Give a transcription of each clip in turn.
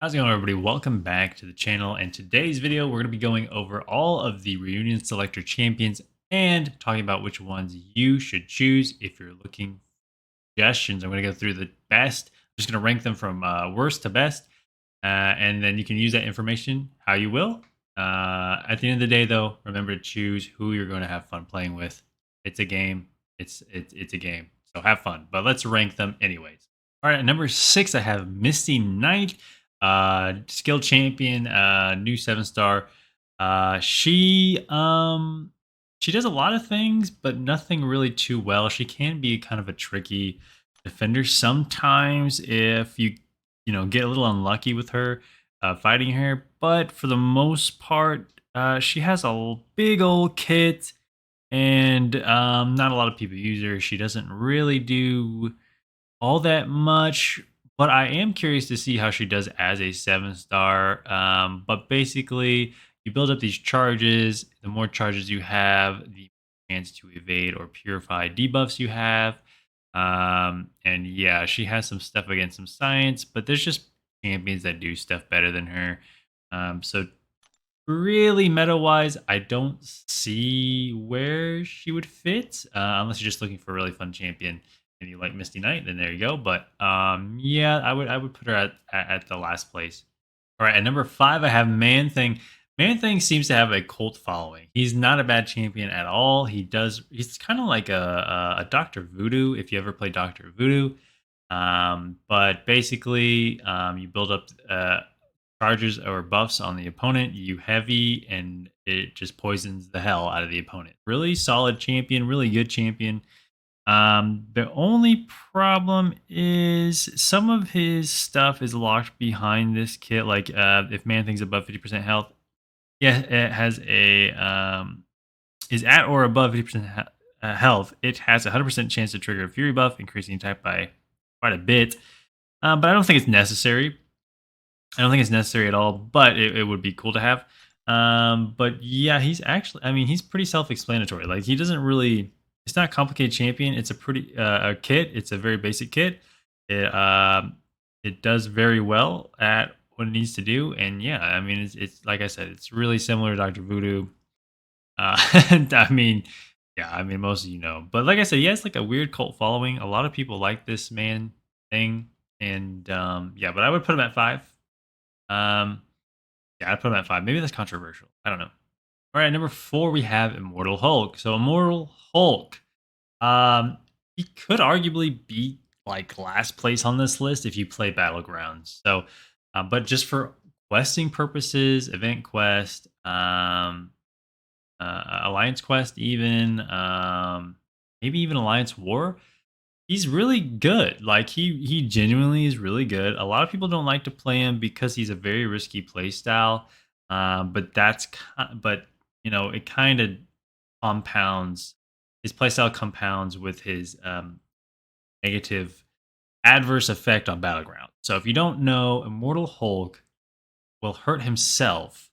How's it going, everybody? Welcome back to the channel. And today's video, we're going to be going over all of the reunion selector champions and talking about which ones you should choose if you're looking for suggestions. I'm going to go through the best. I'm just going to rank them from worst to best, and then you can use that information how you will. At the end of the day, though, remember to choose who you're going to have fun playing with. It's a game. It's a game. So have fun. But let's rank them anyways. All right, at number 6, I have Misty Knight, skill champion, new 7-star. She does a lot of things, but nothing really too well. She can be kind of a tricky defender sometimes if you get a little unlucky with her fighting her. But for the most part, she has a big old kit, and not a lot of people use her. She doesn't really do all that much, but I am curious to see how she does as a 7-star. But basically, you build up these charges. The more charges you have, the chance to evade or purify debuffs you have. And yeah, she has some stuff against some science, but there's just champions that do stuff better than her. So really meta wise, I don't see where she would fit, unless you're just looking for a really fun champion and you like Misty Knight, then there you go. But yeah, I would put her at the last place. All right, at number 5, I have ManThing. ManThing seems to have a cult following. He's not a bad champion at all. He's kind of like a Doctor Voodoo if you ever play Doctor Voodoo. But basically, you build up charges or buffs on the opponent, you heavy, and it just poisons the hell out of the opponent. Really solid champion, really good champion. The only problem is some of his stuff is locked behind this kit. Like if ManThing's above 50% health, yeah, it has a is at or above 50% health. It has a 100% chance to trigger a Fury buff, increasing attack by quite a bit. But I don't think it's necessary. I don't think it's necessary at all, but it would be cool to have. But yeah, he's pretty self-explanatory. Like he doesn't really, it's not a complicated champion. It's a pretty a kit. It's a very basic kit. It does very well at what it needs to do, and yeah, I mean, it's like I said, it's really similar to Doctor Voodoo. And I mean, yeah, I mean, most of you know, but like I said, he has like a weird cult following. A lot of people like this man thing, and yeah, but I would put him at 5. Um, yeah, I'd put him at 5. Maybe that's controversial. I don't know. All right, number 4, we have Immortal Hulk. So Immortal Hulk, um, he could arguably be like last place on this list if you play Battlegrounds. So, but just for questing purposes, event quest, alliance quest, even maybe even alliance war, he's really good. Like he genuinely is really good. A lot of people don't like to play him because he's a very risky play style. But it kind of compounds, his playstyle compounds with his negative adverse effect on Battleground. So if you don't know, Immortal Hulk will hurt himself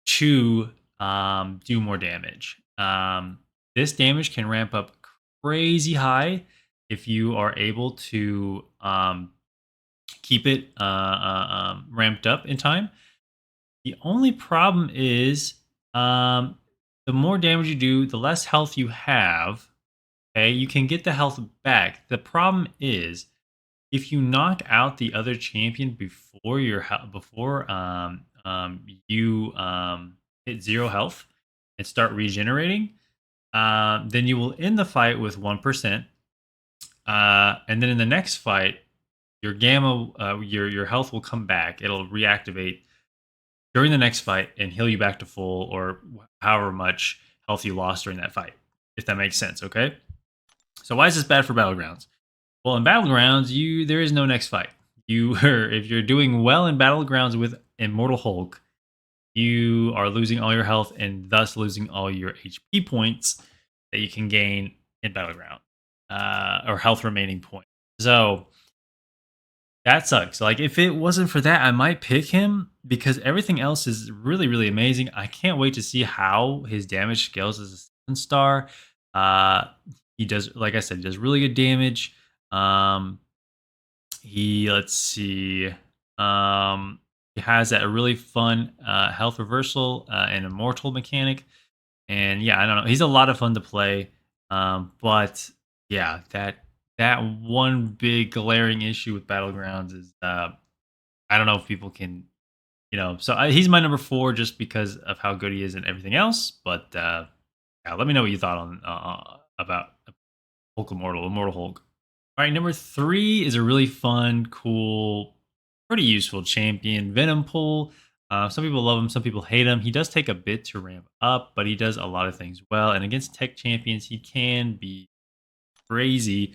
to do more damage. This damage can ramp up crazy high if you are able to keep it ramped up in time. The only problem is the more damage you do, the less health you have. Okay, you can get the health back. The problem is if you knock out the other champion before you hit 0 health and start regenerating, then you will end the fight with 1%. And then in the next fight, your your health will come back. It'll reactivate during the next fight and heal you back to full or however much health you lost during that fight, if that makes sense. Okay. So why is this bad for Battlegrounds? Well, in Battlegrounds, there is no next fight. If you're doing well in Battlegrounds with Immortal Hulk, you are losing all your health and thus losing all your HP points that you can gain in Battleground, or health remaining points. So that sucks. Like if it wasn't for that, I might pick him because everything else is really, really amazing. I can't wait to see how his damage scales as a 7-star. He does, like I said, he does really good damage. Let's see. It has that really fun health reversal and immortal mechanic. And yeah, I don't know. He's a lot of fun to play. But yeah, that one big glaring issue with Battlegrounds is I don't know if people can, So he's my number 4 just because of how good he is and everything else. But yeah, let me know what you thought on about Hulk Immortal Hulk. All right, number 3 is a really fun, cool, pretty useful champion, Venom Pool. Some people love him, some people hate him. He does take a bit to ramp up, but he does a lot of things well. And against tech champions, he can be crazy.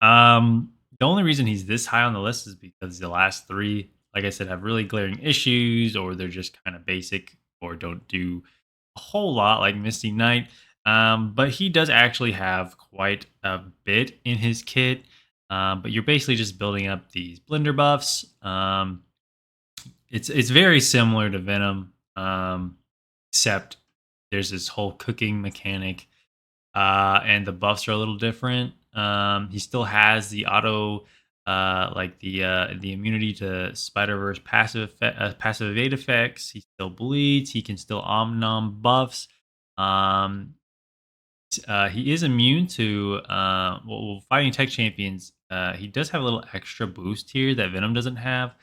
The only reason he's this high on the list is because the last 3, like I said, have really glaring issues, or they're just kind of basic, or don't do a whole lot, like Misty Knight. But he does actually have quite a bit in his kit. But you're basically just building up these blender buffs. It's very similar to Venom, except there's this whole cooking mechanic, and the buffs are a little different. He still has the auto, like the immunity to Spider Verse passive evade effects. He still bleeds. He can still Omnom buffs. Um, he is immune to fighting tech champions. He does have a little extra boost here that Venom doesn't have,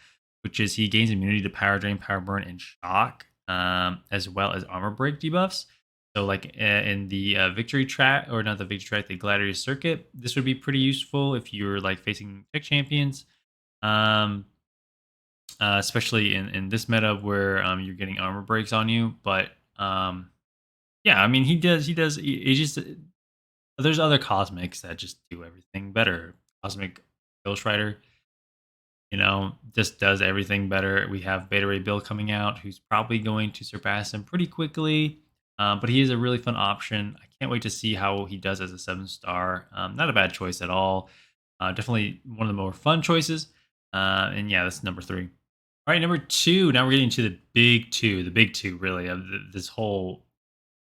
which is he gains immunity to power drain, power burn, and shock, as well as armor break debuffs. So, like in the victory track, or not the victory track, the gladiator circuit, this would be pretty useful if you're like facing tech champions, um, especially in this meta where you're getting armor breaks on you. But yeah, I mean, he just there's other cosmics that just do everything better. Cosmic Ghost Rider, just does everything better. We have Beta Ray Bill coming out, who's probably going to surpass him pretty quickly. But he is a really fun option. I can't wait to see how he does as a 7-star. Not a bad choice at all. Definitely one of the more fun choices. And yeah, that's number 3. All right, number 2. Now we're getting to the big two, really, of this whole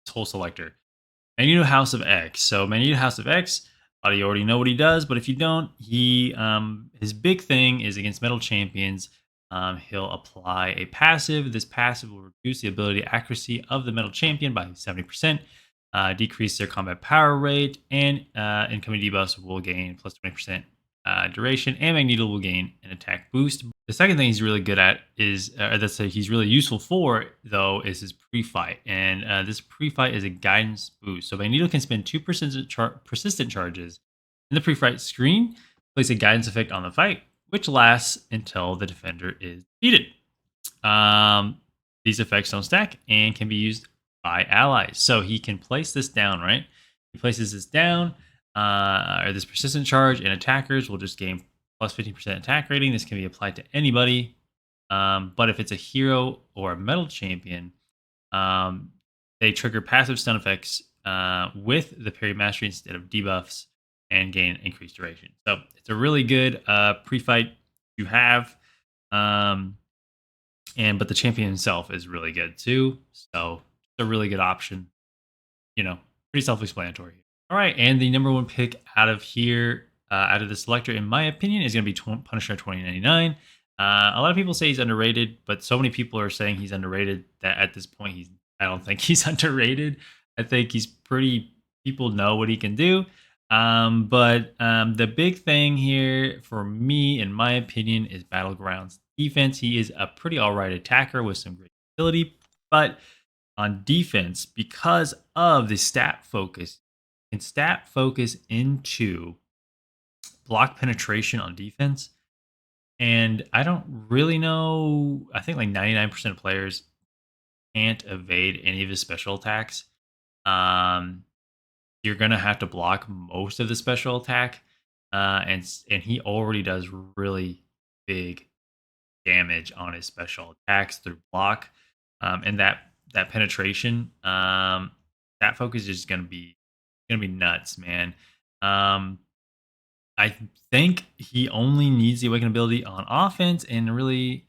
selector. Magneto House of X. So Magneto House of X, a lot of you already know what he does, but if you don't, his big thing is against metal champions. He'll apply a passive. This passive will reduce the ability accuracy of the metal champion by 70%, decrease their combat power rate, and incoming debuffs will gain plus 20% duration, and Magneto will gain an attack boost. The second thing he's really good at is, he's really useful for, though, is his pre-fight. And this pre-fight is a guidance boost. So Magneto can spend 2 persistent charges in the pre-fight screen, place a guidance effect on the fight, which lasts until the defender is defeated. These effects don't stack and can be used by allies. So he can place this down, right? He places this down, or this persistent charge, and attackers will just gain plus 15% attack rating. This can be applied to anybody. But if it's a hero or a metal champion, they trigger passive stun effects with the parry mastery instead of debuffs and gain increased duration. So it's a really good pre-fight you have. But the champion himself is really good too. So it's a really good option. Pretty self-explanatory. All right, and the number 1 pick out of here, out of the selector, in my opinion, is going to be Punisher 2099. A lot of people say he's underrated, but so many people are saying he's underrated that at this point, I don't think he's underrated. I think he's people know what he can do. But the big thing here for me, in my opinion, is Battlegrounds defense. He is a pretty all right attacker with some great ability, but on defense, because of the stat focus, can stat focus into block penetration on defense. And I don't really know. I think like 99% of players can't evade any of his special attacks. You're gonna have to block most of the special attack, and he already does really big damage on his special attacks through block, and that penetration, that focus is gonna be nuts, man. I think he only needs the awaken ability on offense, and really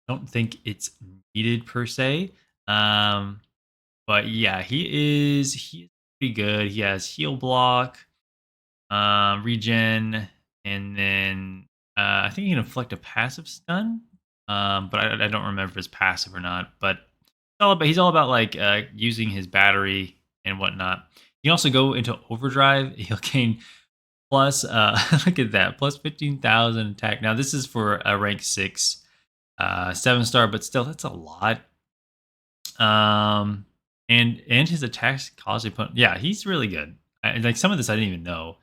don't think it's needed per se. But yeah, he's pretty good. He has heal block, regen, and then I think he can inflict a passive stun. but I don't remember if it's passive or not. But he's all about like using his battery and whatnot. You can also go into overdrive. He'll gain plus look at that, plus 15,000 attack. Now this is for a rank 6 7-star, but still that's a lot. And his attacks cause the opponent. Yeah, he's really good. Like some of this I didn't even know.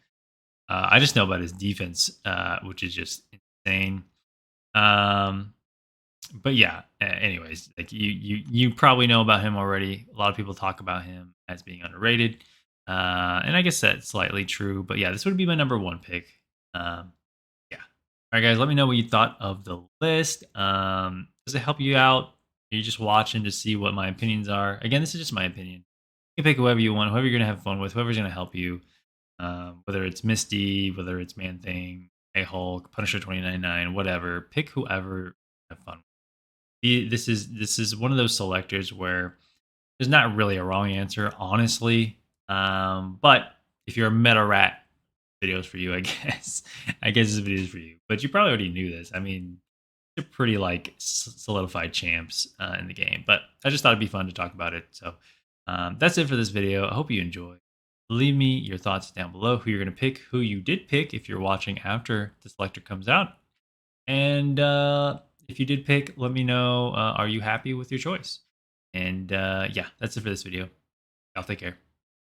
I just know about his defense, which is just insane. But yeah, anyways, like you probably know about him already. A lot of people talk about him as being underrated. And I guess that's slightly true, but yeah, this would be my number 1 pick. Yeah. All right, guys, let me know what you thought of the list. Does it help you out? Are you just watching to see what my opinions are? Again, this is just my opinion. You can pick whoever you want, whoever you're gonna have fun with, whoever's gonna help you. Whether it's Misty, whether it's ManThing, a Hulk, Punisher 2099, whatever. Pick whoever you have fun with. This is one of those selectors where there's not really a wrong answer, honestly. But if you're a meta rat, videos for you, I guess. I guess this video is for you. But you probably already knew this. I mean, they're pretty like solidified champs in the game. But I just thought it'd be fun to talk about it. So that's it for this video. I hope you enjoy. Leave me your thoughts down below. Who you're going to pick, who you did pick if you're watching after the selector comes out. And if you did pick, let me know. Are you happy with your choice? And yeah, that's it for this video. Y'all take care.